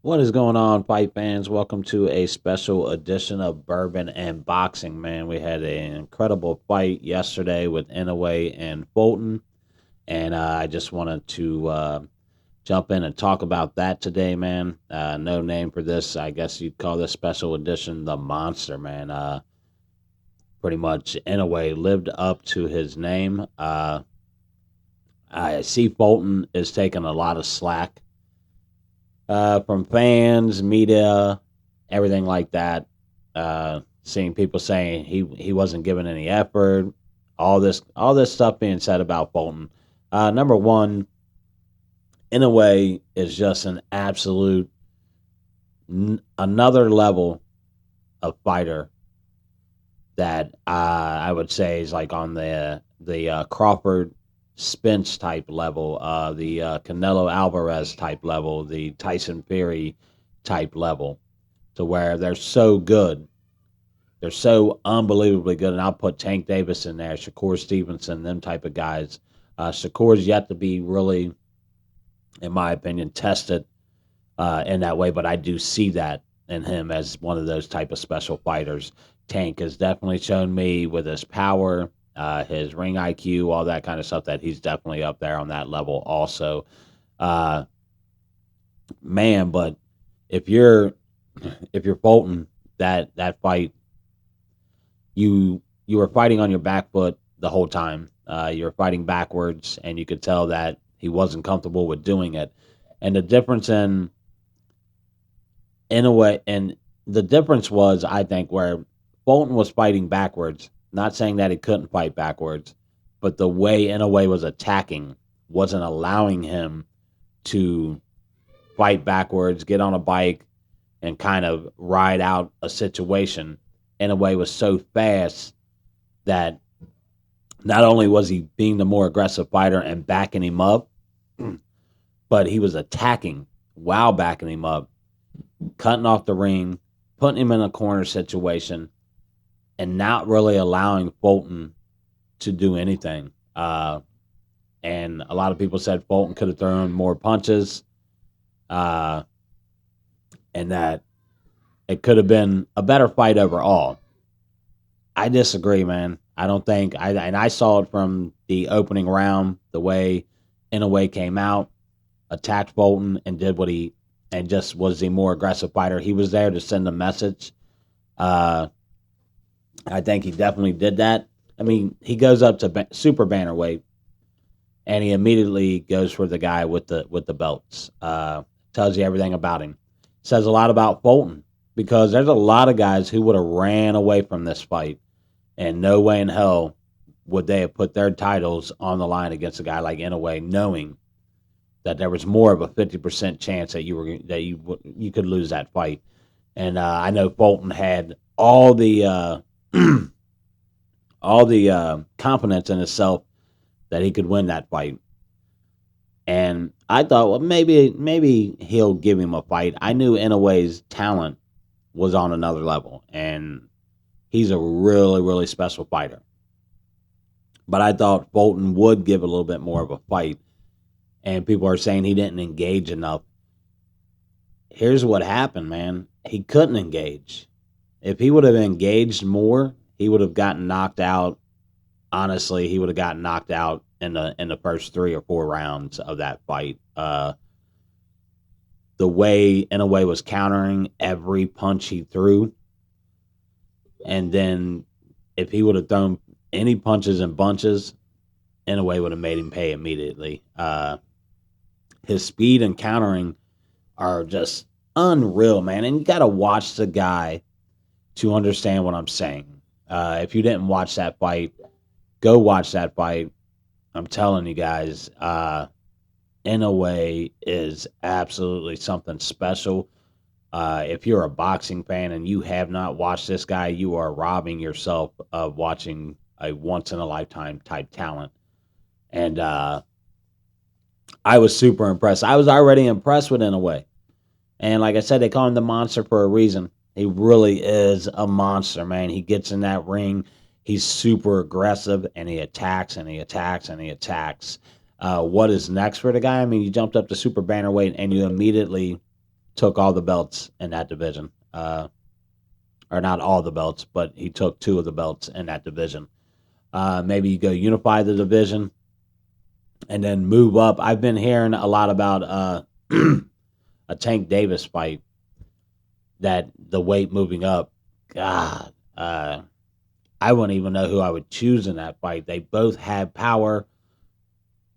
What is going on, fight fans? Welcome to a special edition of Bourbon and Boxing, man. We had an incredible fight yesterday with Inoue and Fulton, and I just wanted to jump in and talk about that today, man. No name for this. I guess you'd call this special edition the Monster, man. Pretty much Inoue lived up to his name. I see Fulton is taking a lot of slack from fans, media, everything like that. Seeing people saying he wasn't giving any effort, all this stuff being said about Bolton. Number one, in a way, is just an absolute another level of fighter that I would say is like on the Crawford Spence type level, the Canelo Alvarez type level, the Tyson Fury type level, to where they're so good. They're so unbelievably good. And I'll put Tank Davis in there, Shakur Stevenson, them type of guys. Shakur's yet to be really, in my opinion, tested in that way, but I do see that in him as one of those type of special fighters. Tank has definitely shown me with his power, his ring IQ, all that kind of stuff that he's definitely up there on that level. Also, uh, man, but if you're if you're Bolton, that fight, you were fighting on your back foot the whole time. You were fighting backwards, and you could tell that he wasn't comfortable with doing it. And the difference in a way, and the difference was, I think, where Bolton was fighting backwards. Not saying that he couldn't fight backwards, but the way in a way was attacking wasn't allowing him to fight backwards, get on a bike, and kind of ride out a situation. In a way, was so fast that not only was he being the more aggressive fighter and backing him up, but he was attacking while backing him up, cutting off the ring, putting him in a corner situation, and not really allowing Fulton to do anything. And a lot of people said Fulton could have thrown more punches, uh, and that it could have been a better fight overall. I disagree, man. I don't think I saw it from the opening round, the way Inoue came out, attacked Fulton, and did what he and just was the more aggressive fighter. He was there to send a message. Uh, I think he definitely did that. I mean, he goes up to super bannerweight, and he immediately goes for the guy with the belts. Tells you everything about him. Says a lot about Fulton because there's a lot of guys who would have ran away from this fight, and no way in hell would they have put their titles on the line against a guy like Inoue, knowing that there was more of a 50% chance that you could lose that fight. And I know Fulton had all the confidence in himself that he could win that fight. And I thought, well, maybe he'll give him a fight. I knew Inoue's talent was on another level, and he's a really really special fighter. But I thought Fulton would give a little bit more of a fight, and people are saying he didn't engage enough. Here's what happened, man. He couldn't engage. If he would have engaged more, he would have gotten knocked out. Honestly, he would have gotten knocked out in the first 3 or 4 rounds of that fight. The way Inoue was countering every punch he threw, and then if he would have thrown any punches and bunches, Inoue would have made him pay immediately. His speed and countering are just unreal, man. And you got to watch the guy to understand what I'm saying. If you didn't watch that fight, go watch that fight. I'm telling you guys, Inoue is absolutely something special. If you're a boxing fan and you have not watched this guy, you are robbing yourself of watching a once in a lifetime type talent. And I was super impressed. I was already impressed with Inoue. And like I said, they call him the monster for a reason. He really is a monster, man. He gets in that ring. He's super aggressive, and he attacks, and he attacks, and he attacks. What is next for the guy? I mean, you jumped up to super bannerweight, and you immediately took all the belts in that division. Or not all the belts, but he took two of the belts in that division. Maybe you go unify the division and then move up. I've been hearing a lot about a Tank Davis fight, that the weight moving up. God, I wouldn't even know who I would choose in that fight. They both have power.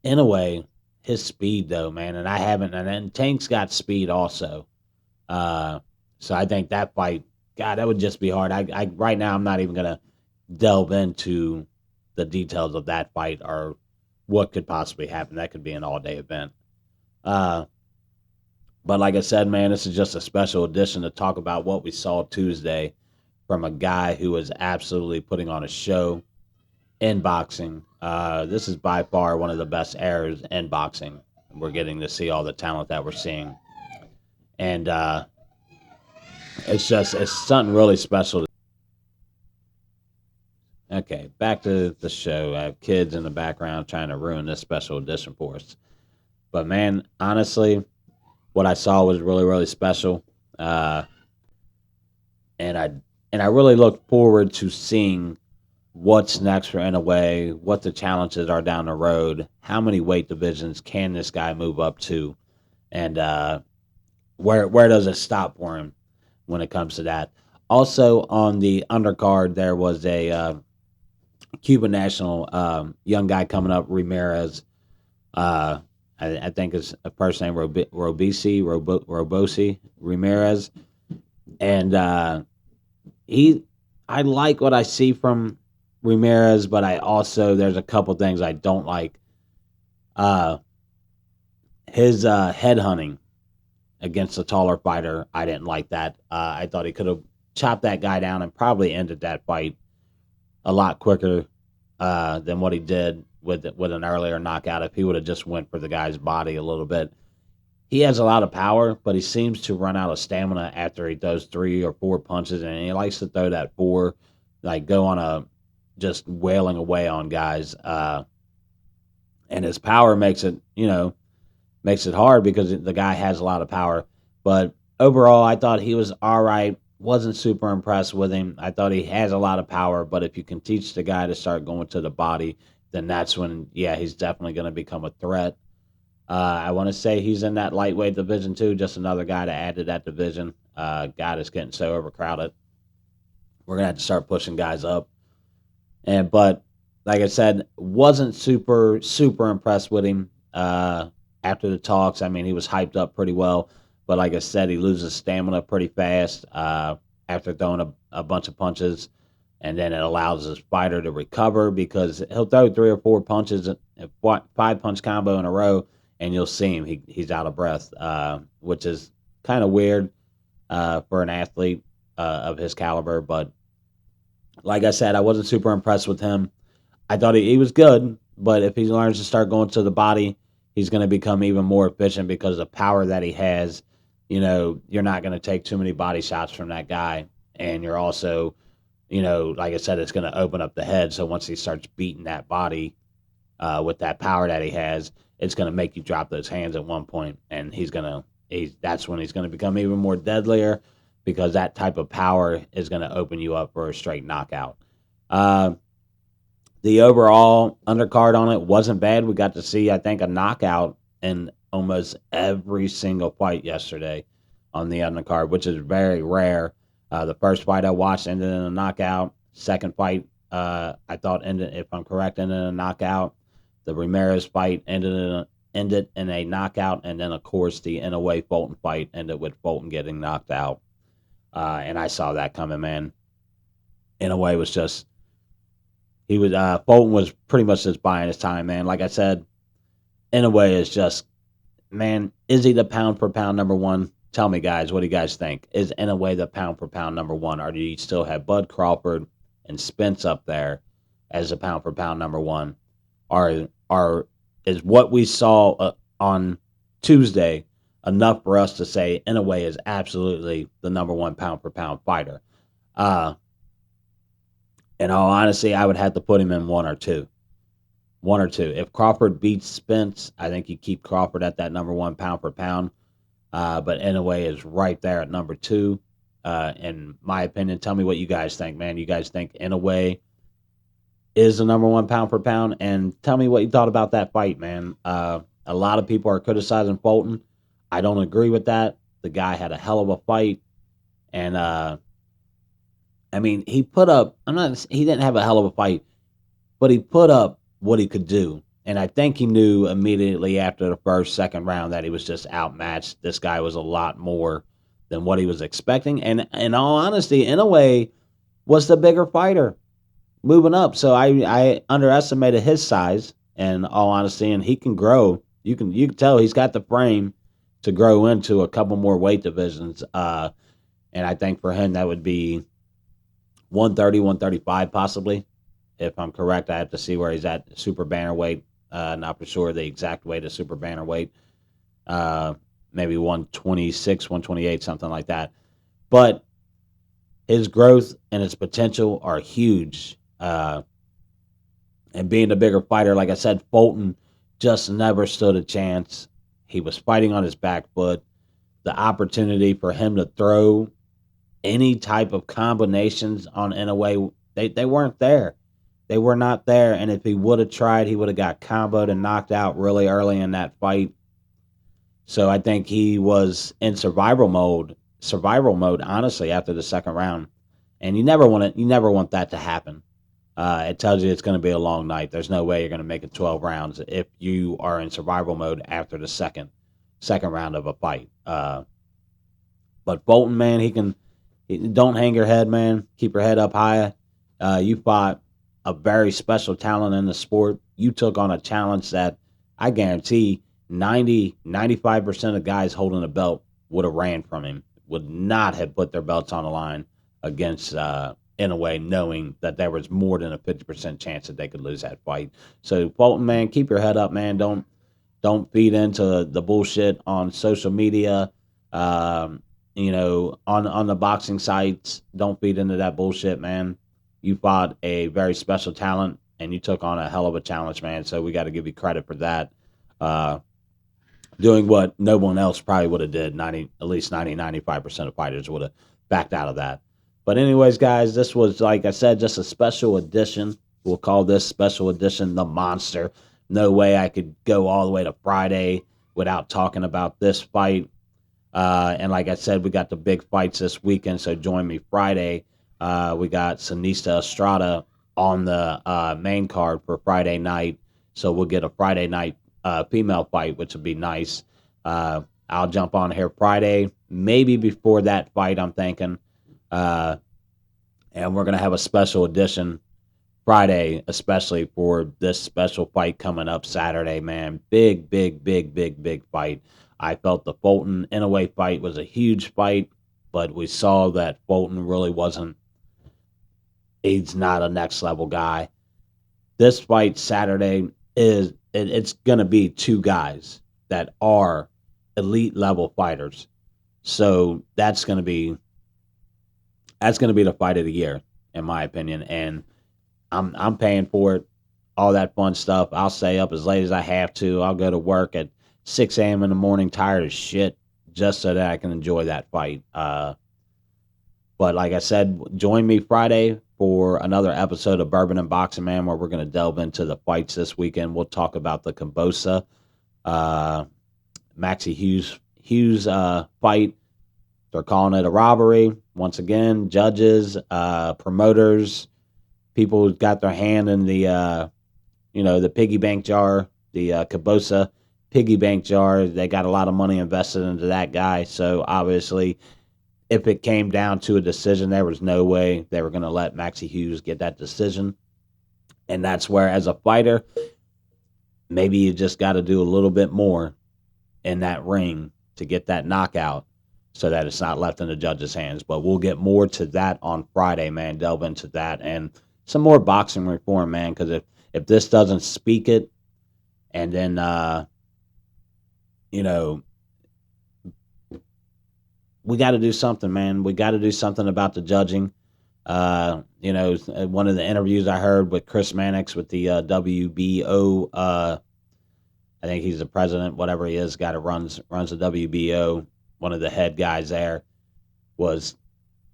In a way, his speed though, man, and I haven't. And then Tank's got speed also. Uh, so I think that fight, God, that would just be hard. I right now I'm not even gonna delve into the details of that fight or what could possibly happen. That could be an all day event. Uh, but like I said, man, this is just a special edition to talk about what we saw Tuesday from a guy who was absolutely putting on a show in boxing. This is by far one of the best eras in boxing. We're getting to see all the talent that we're seeing, and it's something really special. Okay, back to the show. I have kids in the background trying to ruin this special edition for us. But man, honestly, what I saw was really really special, uh, and I really look forward to seeing what's next for Inoue, what the challenges are down the road, how many weight divisions can this guy move up to, and where does it stop for him when it comes to that. Also on the undercard, there was a Cuban national young guy coming up, Ramirez. Uh, I think his first name Robosi Ramirez, and he I like what I see from Ramirez, but I also there's a couple things I don't like. Uh, his head hunting against a taller fighter, I didn't like that. I thought he could have chopped that guy down and probably ended that fight a lot quicker than what he did with an earlier knockout. If he would have just went for the guy's body a little bit, he has a lot of power, but he seems to run out of stamina after he throws 3 or 4 punches, and he likes to throw that four, like go on a just wailing away on guys. And his power makes it hard because the guy has a lot of power. But overall, I thought he was all right. Wasn't super impressed with him. I thought he has a lot of power, but if you can teach the guy to start going to the body, then that's when, yeah, he's definitely going to become a threat. I want to say he's in that lightweight division too. Just another guy to add to that division. Guy that's getting so overcrowded. We're gonna have to start pushing guys up. And but like I said, wasn't super impressed with him after the talks. I mean, he was hyped up pretty well, but like I said, he loses stamina pretty fast after throwing a bunch of punches, and then it allows his fighter to recover because he'll throw 3 or 4 punches, a 5 punch combo in a row, and you'll see him. He's out of breath, which is kind of weird for an athlete of his caliber. But like I said, I wasn't super impressed with him. I thought he was good, but if he learns to start going to the body, he's going to become even more efficient because of the power that he has. You're not going to take too many body shots from that guy. And you're also, like I said, it's going to open up the head. So once he starts beating that body with that power that he has, it's going to make you drop those hands at one point, and that's when he's going to become even more deadlier because that type of power is going to open you up for a straight knockout. Uh, the overall undercard on it wasn't bad. We got to see, I think, a knockout in almost every single fight yesterday on the undercard, which is very rare. The first fight I watched ended in a knockout. Second fight, I thought ended, if I'm correct, ended in a knockout. The Ramirez fight ended in a knockout, and then of course the Inoue Fulton fight ended with Fulton getting knocked out. And I saw that coming, man. Inoue was just he was Fulton was pretty much just buying his time, man. Like I said, Inoue is just, man. Is he the pound for pound number one? Tell me, guys, what do you guys think? Is Inoue the pound for pound number one, or do you still have Bud Crawford and Spence up there as a pound for pound number one? Are is what we saw on Tuesday enough for us to say Inoue is absolutely the number one pound for pound fighter? Uh, in all honesty, I would have to put him in one or two. One or two. If Crawford beats Spence, I think you keep Crawford at that number one pound for pound. But Inoue is right there at number two. In my opinion, tell me what you guys think, man. You guys think Inoue is the number one pound for pound? And tell me what you thought about that fight, man. A lot of people are criticizing Fulton. I don't agree with that. The guy had a hell of a fight, and I mean, he put up. I'm not. He didn't have a hell of a fight, but he put up what he could do. And I think he knew immediately after the first, second round that he was just outmatched. This guy was a lot more than what he was expecting. And in all honesty, in a way, was the bigger fighter moving up. So I underestimated his size in all honesty, and he can grow. You can tell he's got the frame to grow into a couple more weight divisions. And I think for him that would be 130, 135 possibly. If I'm correct, I have to see where he's at super bannerweight. Not for sure the exact weight of super bannerweight. Uh, Maybe 126, 128, something like that. But his growth and his potential are huge. And being a bigger fighter, like I said, Fulton just never stood a chance. He was fighting on his back foot. The opportunity for him to throw any type of combinations on Inoue, they weren't there. They were not there. And if he would have tried, he would have got comboed and knocked out really early in that fight. So I think he was in survival mode, honestly, after the second round. And you never want that to happen. It tells you it's going to be a long night. There's no way you're going to make it 12 rounds if you are in survival mode after the second round of a fight. But Bolton, man, don't hang your head, man. Keep your head up high. You fought a very special talent in the sport. You took on a challenge that I guarantee 95% of guys holding a belt would have ran from him, would not have put their belts on the line against Inoue, knowing that there was more than a 50% chance that they could lose that fight. So Fulton, man, keep your head up, man. Don't feed into the bullshit on social media. On the boxing sites, don't feed into that bullshit, man. You fought a very special talent and you took on a hell of a challenge, man. So we got to give you credit for that. Uh, Doing what no one else probably would have did. At least 95% of fighters would have backed out of that. But anyways, guys, this was, like I said, just a special edition. We'll call this special edition the Monster. No way I could go all the way to Friday without talking about this fight. And like I said, we got the big fights this weekend, so join me Friday. We got Sinista Estrada on the main card for Friday night, so we'll get a Friday night female fight, which would be nice. I'll jump on here Friday, maybe before that fight, I'm thinking. And we're going to have a special edition Friday, especially for this special fight coming up Saturday, man. Big, big, big, big, big fight. I felt the Fulton Inoue fight was a huge fight, but we saw that Fulton really wasn't. He's not a next level guy. This fight Saturday it's going to be two guys that are elite level fighters. So that's going to be the fight of the year, in my opinion. And I'm paying for it. All that fun stuff. I'll stay up as late as I have to. I'll go to work at 6 a.m. in the morning, tired as shit, just so that I can enjoy that fight. But like I said, join me Friday for another episode of Bourbon and Boxing Man, where we're going to delve into the fights this weekend. We'll talk about the Kambosa, Maxie Hughes fight. They're calling it a robbery. Once again, judges, promoters, people who got their hand in the piggy bank jar, the Kambosa piggy bank jar. They got a lot of money invested into that guy. So obviously, if it came down to a decision, there was no way they were going to let Maxie Hughes get that decision. And that's where, as a fighter, maybe you just got to do a little bit more in that ring to get that knockout so that it's not left in the judge's hands. But we'll get more to that on Friday, man. Delve into that and some more boxing reform, man, because if this doesn't speak it, and then, we got to do something, man. We got to do something about the judging. One of the interviews I heard with Chris Mannix with the WBO, I think he's the president, whatever he is, guy that runs the WBO. one of the head guys there, was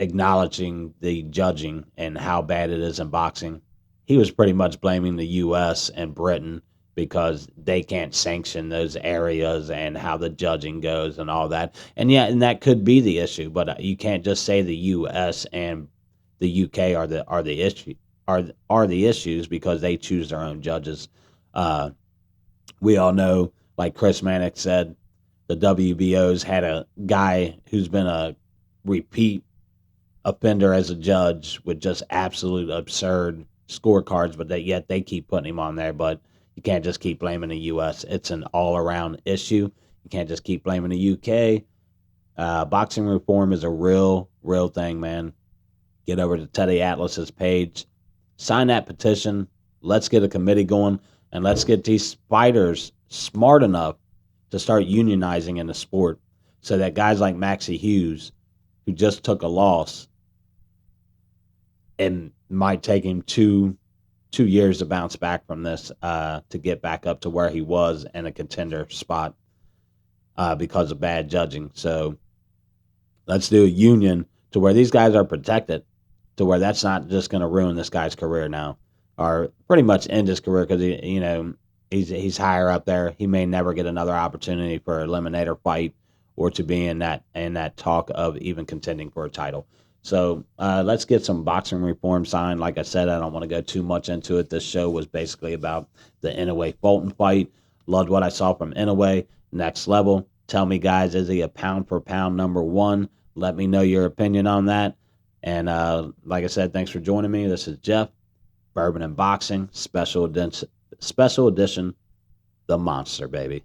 acknowledging the judging and how bad it is in boxing. He was pretty much blaming the U.S. and Britain because they can't sanction those areas and how the judging goes and all that. And yeah, and that could be the issue, but you can't just say the U.S. and the U.K. are the issues because they choose their own judges. Uh, we all know, like Chris Mannix said, the WBO's had a guy who's been a repeat offender as a judge with just absolute absurd scorecards, but yet they keep putting him on there. But you can't just keep blaming the U.S. It's an all around issue. You can't just keep blaming the UK. Boxing reform is a real thing, man. Get over to Teddy Atlas's page, sign that petition. Let's get a committee going, and let's get these fighters smart enough to start unionizing in the sport so that guys like Maxie Hughes, who just took a loss, and might take him 2 years to bounce back from this, to get back up to where he was in a contender spot, because of bad judging. So let's do a union to where these guys are protected, to where that's not just going to ruin this guy's career now, or pretty much end his career because he's higher up there. He may never get another opportunity for an eliminator fight or to be in that talk of even contending for a title. So let's get some boxing reform signed. Like I said, I don't want to go too much into it. This show was basically about the Inoue Fulton fight. Loved what I saw from Inoue. Next level. Tell me, guys, is he a pound for pound number one? Let me know your opinion on that. And like I said, thanks for joining me. This is Jeff, Bourbon and Boxing, special edition, The Monster, baby.